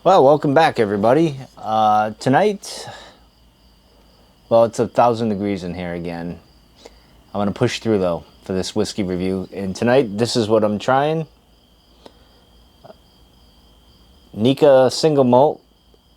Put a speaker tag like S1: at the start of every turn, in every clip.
S1: Well, welcome back, everybody. Tonight, well, it's 1,000 degrees in here again. I'm gonna push through though for this whiskey review. And tonight, this is what I'm trying: Nikka Single Malt.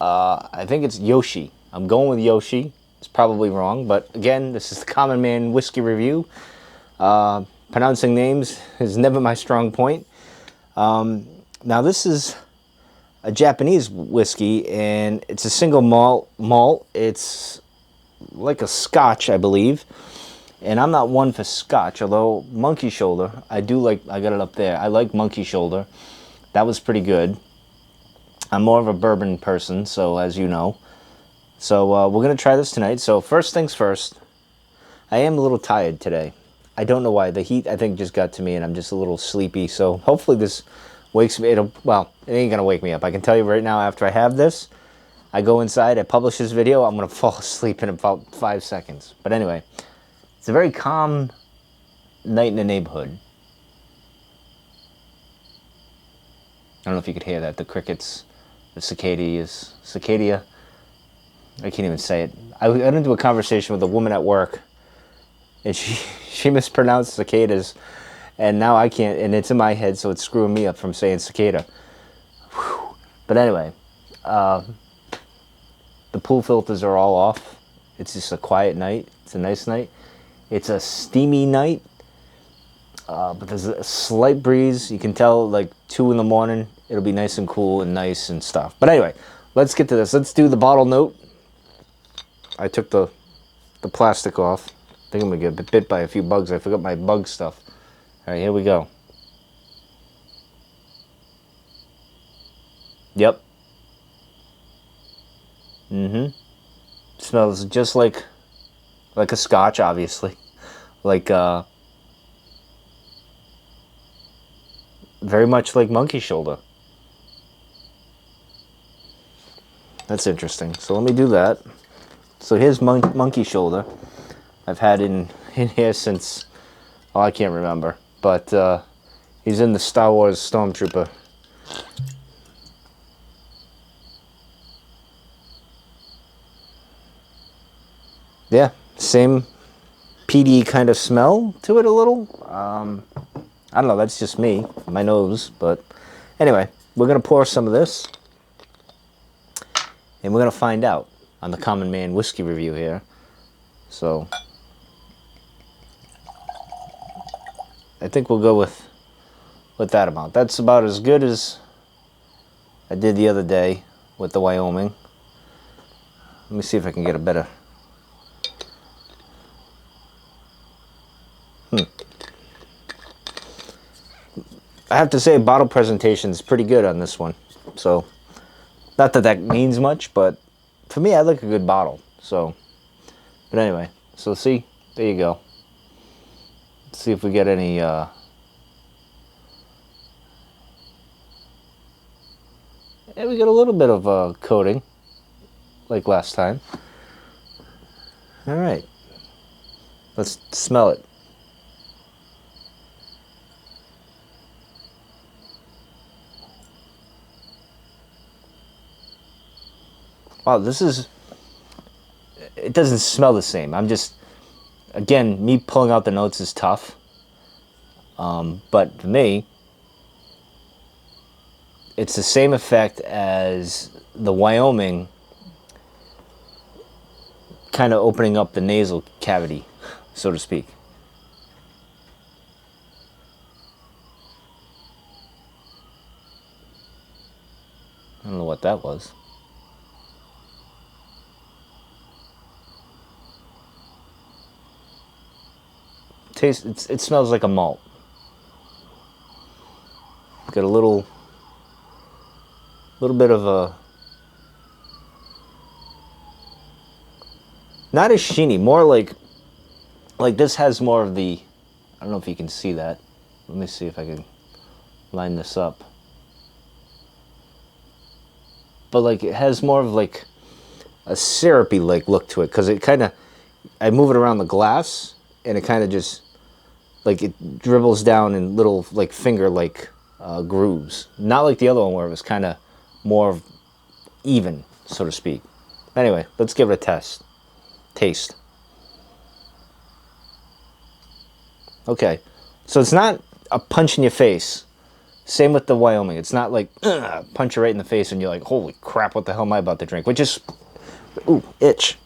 S1: I think it's Yoshi. I'm going with Yoshi. It's probably wrong, but again, this is the Common Man Whiskey Review. Pronouncing names is never my strong point. Now, this is a Japanese whiskey, and it's a single malt. It's like a Scotch, I believe. And I'm not one for Scotch, although Monkey Shoulder, I do like. I got it up there. I like Monkey Shoulder. That was pretty good. I'm more of a bourbon person, so as you know. So we're gonna try this tonight. So first things first, I am a little tired today. I don't know why. The heat, I think, just got to me, and I'm just a little sleepy. So hopefully this wakes me. Well, it ain't gonna wake me up. I can tell you right now. After I have this, I go inside. I publish this video. I'm gonna fall asleep in about 5 seconds. But anyway, it's a very calm night in the neighborhood. I don't know if you could hear that. The crickets, the cicada. I can't even say it. I got into a conversation with a woman at work, and she mispronounced cicadas, and now I can't, and it's in my head, so it's screwing me up from saying cicada. Whew. But anyway, the pool filters are all off. It's just a quiet night. It's a nice night. It's a steamy night, but there's a slight breeze. You can tell, like 2 in the morning, it'll be nice and cool and nice and stuff. But anyway, let's get to this. Let's do the bottle note. I took the plastic off. I think I'm gonna get bit by a few bugs. I forgot my bug stuff. All right, here we go. Yep. Smells just like a Scotch, obviously. Like very much like Monkey Shoulder. That's interesting. So let me do that. So here's Monkey Shoulder. I've had in here since, oh, I can't remember. But he's in the Star Wars Stormtrooper. Yeah, same peaty kind of smell to it a little. I don't know, that's just me, my nose. But anyway, we're going to pour some of this. And we're going to find out on the Common Man Whiskey Review here. So I think we'll go with that amount. That's about as good as I did the other day with the Wyoming. Let me see if I can get a better. I have to say, bottle presentation is pretty good on this one. So, not that that means much, but for me, I like a good bottle. So, but anyway, so see, there you go. Let's see if we get any. Yeah, we get a little bit of coating, like last time. All right, let's smell it. Wow, it doesn't smell the same. I'm just, again, me pulling out the notes is tough. But for me, it's the same effect as the Wyoming, kind of opening up the nasal cavity, so to speak. I don't know what that was. It smells like a malt. Got a little bit of a, not as sheeny, more like this has more of the, I don't know if you can see that. Let me see if I can line this up. But like it has more of like a syrupy like look to it, because it kind of, I move it around the glass and it kind of just like it dribbles down in little like finger like grooves. Not like the other one where it was kind of more even, so to speak. Anyway, let's give it a taste. Okay, so it's not a punch in your face. Same with the Wyoming. It's not like punch you right in the face and you're like, holy crap, what the hell am I about to drink? Which is, ooh, itch.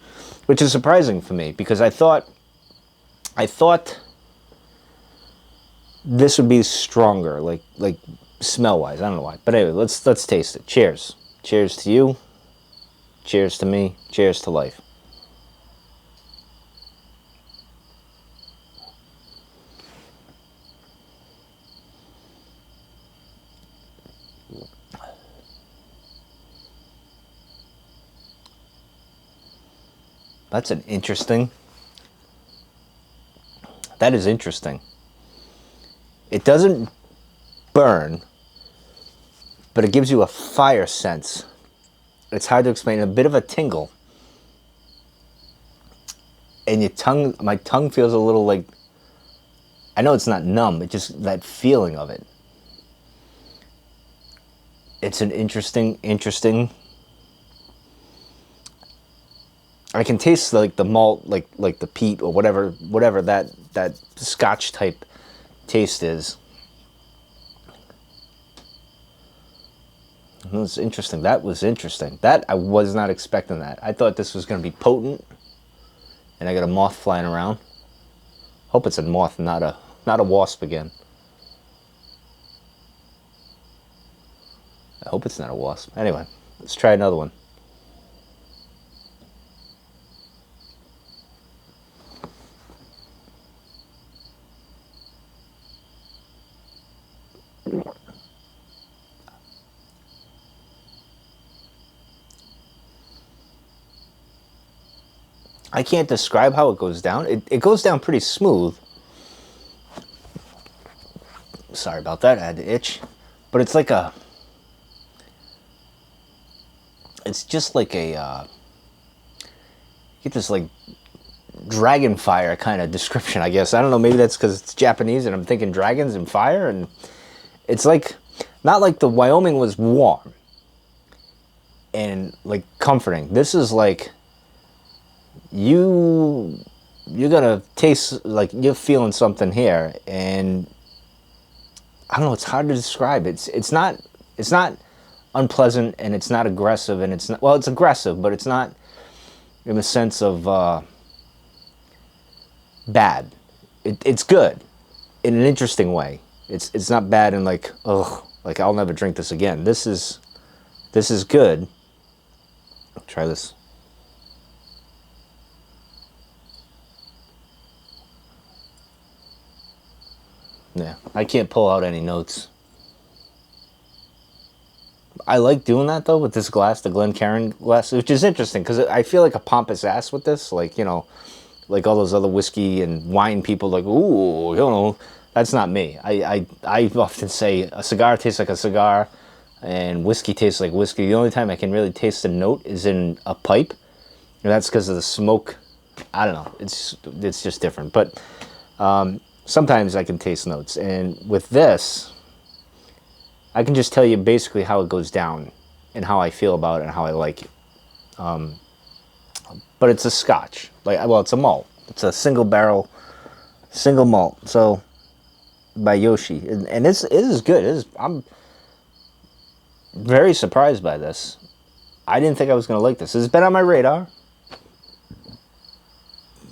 S1: Which is surprising for me because I thought this would be stronger, like smell-wise. I don't know why. But anyway, let's taste it. Cheers. Cheers to you. Cheers to me. Cheers to life. That's an interesting. That is interesting. It doesn't burn, but it gives you a fire sense. It's hard to explain. A bit of a tingle. And your tongue, my tongue feels a little like, I know it's not numb, it's just that feeling of it. It's an interesting, I can taste like the malt, like the peat or whatever that Scotch type taste is. That's interesting. That was interesting. That I was not expecting that. I thought this was going to be potent, and I got a moth flying around. Hope it's a moth, not a wasp again. I hope it's not a wasp. Anyway, let's try another one. I can't describe how it goes down. It goes down pretty smooth. Sorry about that, I had to itch. But it's like a... It's just like a... get this like dragon fire kind of description, I guess. I don't know, maybe that's because it's Japanese and I'm thinking dragons and fire. And it's like... Not like the Wyoming was warm and like comforting. This is like... You're gonna taste like you're feeling something here, and I don't know. It's hard to describe. It's not unpleasant, and it's not aggressive, and it's not, well, it's aggressive, but it's not in the sense of bad. It's good in an interesting way. It's not bad in like, ugh, like I'll never drink this again. This is good. I'll try this. Yeah, I can't pull out any notes. I like doing that though with this glass, the Glencairn glass, which is interesting because I feel like a pompous ass with this, like, you know, like all those other whiskey and wine people, like, ooh, you know, that's not me. I often say a cigar tastes like a cigar, and whiskey tastes like whiskey. The only time I can really taste a note is in a pipe, and that's because of the smoke. I don't know. It's just different, but. Sometimes I can taste notes, and with this, I can just tell you basically how it goes down and how I feel about it and how I like it. But it's a Scotch, like, well, it's a malt. It's a single barrel, single malt. So by Yoshi, and it is good. I'm very surprised by this. I didn't think I was going to like this. It's been on my radar,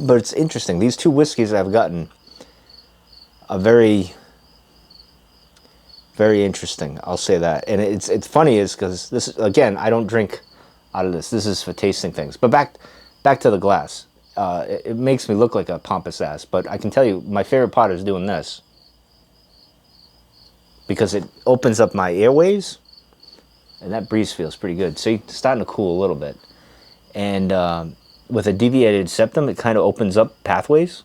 S1: but it's interesting. These two whiskeys I've gotten. A very, very interesting. I'll say that, and it's funny is because this again I don't drink out of this. This is for tasting things. But back to the glass. It makes me look like a pompous ass, but I can tell you my favorite part is doing this because it opens up my airways, and that breeze feels pretty good. See, it's starting to cool a little bit, and with a deviated septum, it kind of opens up pathways.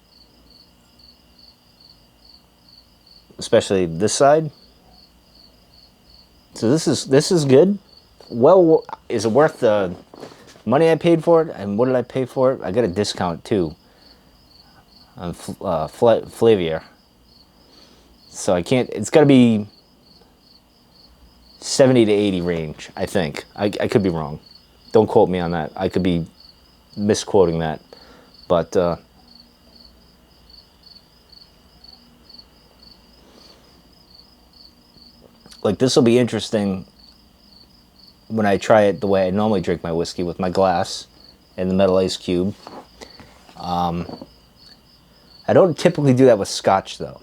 S1: Especially this side. So this is good. Well, is it worth the money I paid for it? And what did I pay for it? I got a discount too on Flavier. So I can't. It's got to be 70 to 80 range. I think. I could be wrong. Don't quote me on that. I could be misquoting that. But like, this will be interesting when I try it the way I normally drink my whiskey, with my glass and the metal ice cube. I don't typically do that with scotch, though.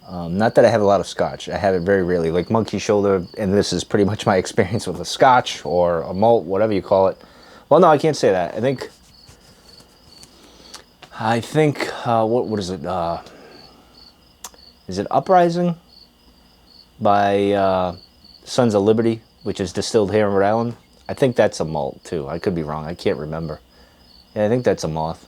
S1: Not that I have a lot of scotch. I have it very rarely. Like Monkey Shoulder, and this is pretty much my experience with a scotch or a malt, whatever you call it. Well, no, I can't say that. I think, what is it? Is it Uprising by Sons of Liberty, which is distilled here in Rhode Island? I think that's a malt, too. I could be wrong. I can't remember. Yeah, I think that's a malt.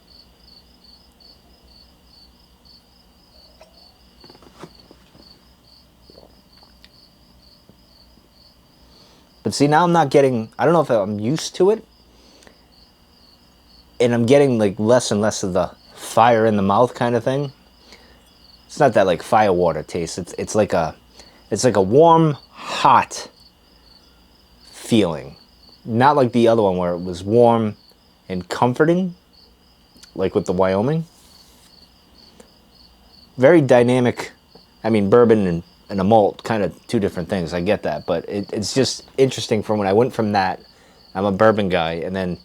S1: But see, now I'm not getting, I don't know if I'm used to it, and I'm getting like less and less of the fire in the mouth kind of thing. It's not that like fire water taste. It's like a warm, hot feeling. Not like the other one where it was warm and comforting, like with the Wyoming. Very dynamic. I mean, bourbon and a malt, kind of two different things. I get that, but it's just interesting from when I went from that. I'm a bourbon guy, and then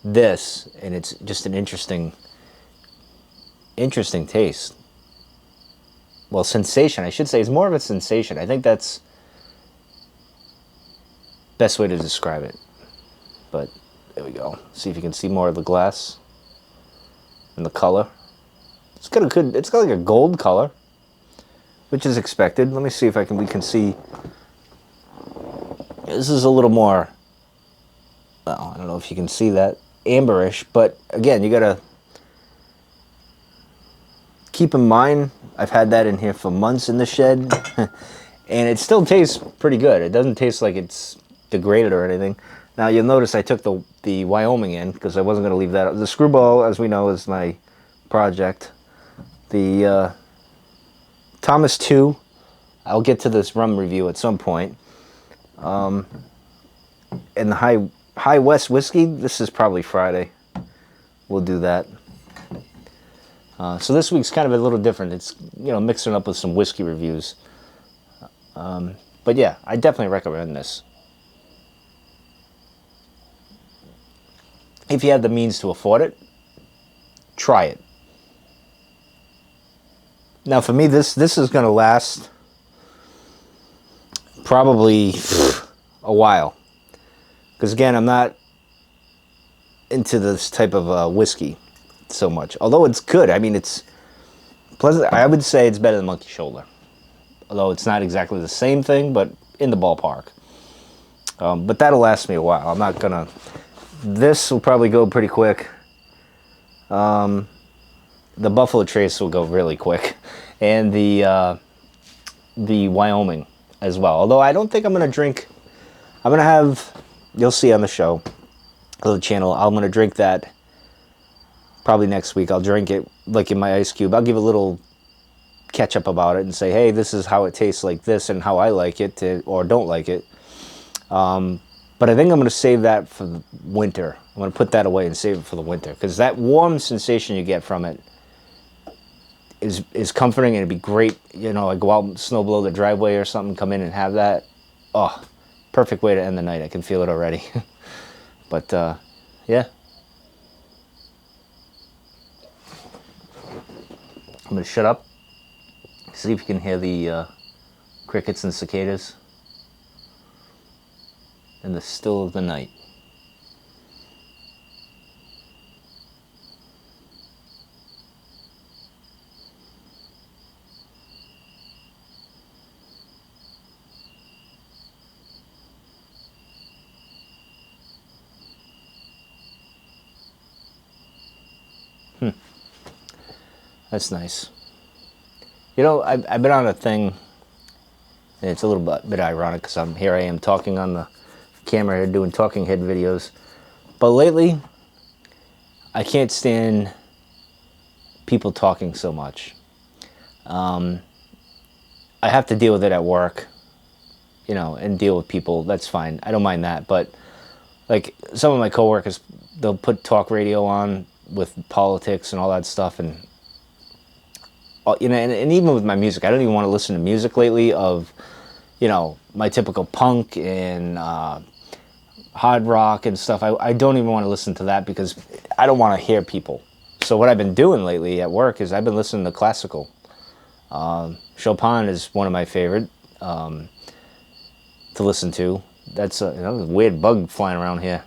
S1: this, and it's just an interesting taste. Well, sensation, I should say. It's more of a sensation. I think that's best way to describe it. But there we go. See if you can see more of the glass and the color. It's got like a gold color, which is expected. Let me see if we can see. This is a little more, well, I don't know if you can see that, amberish, but again, you gotta keep in mind, I've had that in here for months in the shed, and it still tastes pretty good. It doesn't taste like it's degraded or anything. Now, you'll notice I took the Wyoming in, because I wasn't going to leave that. The Screwball, as we know, is my project. The Thomas 2, I'll get to this rum review at some point. And the High West Whiskey, this is probably Friday. We'll do that. So this week's kind of a little different. It's, mixing up with some whiskey reviews. But yeah, I definitely recommend this. If you have the means to afford it, try it. Now, for me, this is going to last probably a while. Because, again, I'm not into this type of whiskey so much. Although it's good. I mean, it's pleasant. I would say it's better than Monkey Shoulder. Although it's not exactly the same thing, but in the ballpark. But that'll last me a while. I'm not going to... This will probably go pretty quick. The Buffalo Trace will go really quick. And the Wyoming as well. Although I don't think I'm going to drink... I'm going to have... You'll see on the show, on the channel, I'm going to drink that probably next week. I'll drink it like in my ice cube. I'll give a little catch-up about it and say, hey, this is how it tastes like this and how I like it or don't like it. But I think I'm going to save that for the winter. I'm going to put that away and save it for the winter. Because that warm sensation you get from it is comforting, and it'd be great. I go out and snow blow the driveway or something, come in and have that. Oh, perfect way to end the night. I can feel it already. But, yeah. I'm going to shut up. See if you can hear the crickets and cicadas in the still of the night. That's nice. I've been on a thing, and it's a little bit ironic because I am talking on the camera here doing talking head videos. But lately, I can't stand people talking so much. I have to deal with it at work, and deal with people. That's fine. I don't mind that. But like some of my coworkers, they'll put talk radio on with politics and all that stuff, and you know, and even with my music, I don't even want to listen to music lately of, you know, my typical punk and hard rock and stuff. I don't even want to listen to that because I don't want to hear people. So what I've been doing lately at work is I've been listening to classical. Chopin is one of my favorite to listen to. That's a, you know, a weird bug flying around here.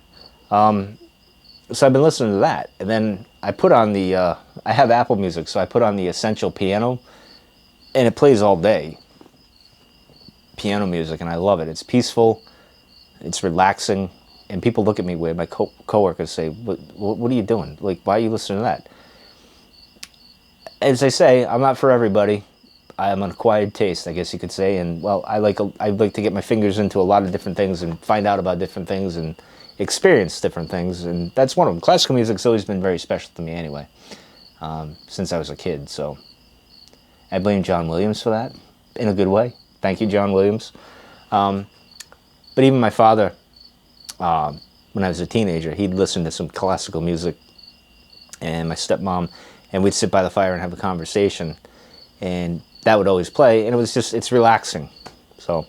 S1: So I've been listening to that, and then I put on the I have Apple Music, so I put on the Essential Piano, and it plays all day. Piano music, and I love it. It's peaceful, it's relaxing, and people look at me weird. My coworkers say, what are you doing? Like, why are you listening to that? As I say, I'm not for everybody. I am an acquired taste, I guess you could say, and well, I like to get my fingers into a lot of different things and find out about different things and experience different things, and that's one of them. Classical music's always been very special to me anyway, since I was a kid, so I blame John Williams for that, in a good way. Thank you, John Williams. But even my father, when I was a teenager, he'd listen to some classical music, and my stepmom, and we'd sit by the fire and have a conversation, and that would always play, and it was just, it's relaxing, so.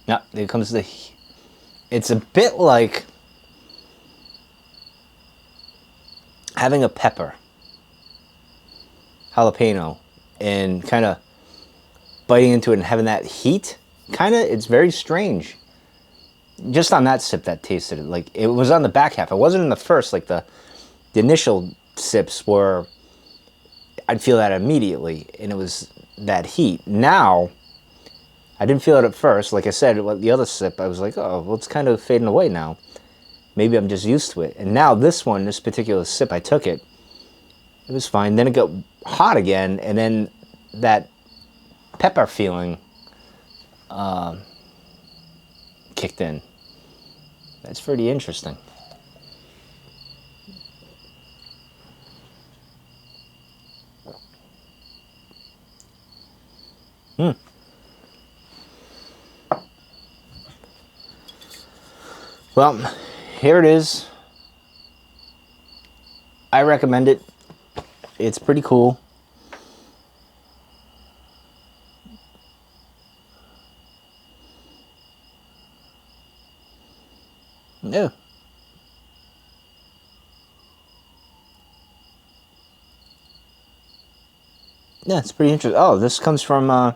S1: Now, there comes the, it's a bit like having a pepper, jalapeno, and kind of biting into it and having that heat, kind of, it's very strange. Just on that sip that tasted it, like it was on the back half. It wasn't in the first, like the initial sips were, I'd feel that immediately, and it was that heat. Now, I didn't feel it at first. Like I said, the other sip, I was like, oh, well, it's kind of fading away now. Maybe I'm just used to it. And now this one, this particular sip, I took it. It was fine. Then it got hot again, and then that pepper feeling kicked in. That's pretty interesting. Well, here it is. I recommend it. It's pretty cool. Yeah. Yeah, it's pretty interesting. Oh, this comes from,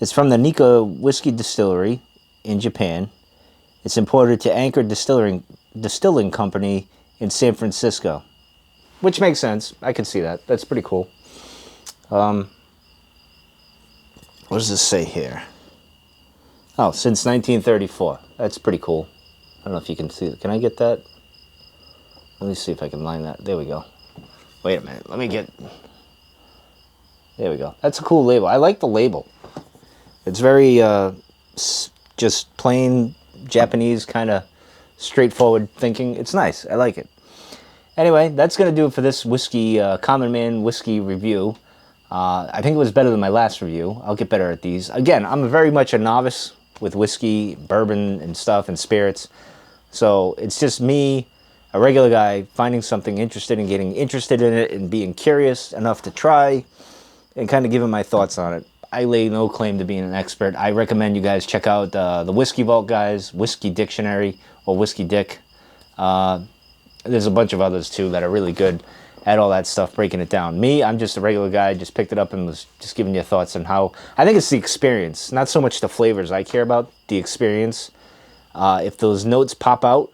S1: it's from the Nikka Whiskey Distillery in Japan. It's imported to Anchor Distilling Company in San Francisco. Which makes sense. I can see that. That's pretty cool. What does this say here? Oh, since 1934. That's pretty cool. I don't know if you can see it. Can I get that? Let me see if I can line that. There we go. Wait a minute. Let me get... There we go. That's a cool label. I like the label. It's very just plain Japanese, kind of straightforward thinking. It's nice. I like it. Anyway, that's going to do it for this whiskey, Common Man whiskey review. I think it was better than my last review. I'll get better at these. Again, I'm very much a novice with whiskey, bourbon, and stuff, and spirits. So it's just me, a regular guy, finding something interested and getting interested in it and being curious enough to try and kind of giving my thoughts on it. I lay no claim to being an expert. I recommend you guys check out the Whiskey Vault guys, Whiskey Dictionary, or Whiskey Dick. There's a bunch of others too that are really good at all that stuff, breaking it down. Me, I'm just a regular guy, just picked it up and was just giving you thoughts on how... I think it's the experience, not so much the flavors I care about, the experience. If those notes pop out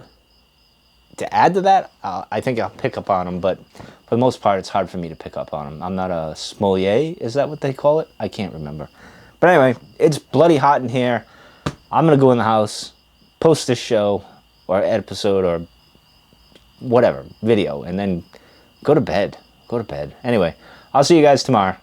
S1: to add to that, I think I'll pick up on them, but for the most part, it's hard for me to pick up on them. I'm not a sommelier, is that what they call it? I can't remember. But anyway, it's bloody hot in here. I'm going to go in the house, post this show, or episode, or whatever, video, and then go to bed. Go to bed. Anyway, I'll see you guys tomorrow.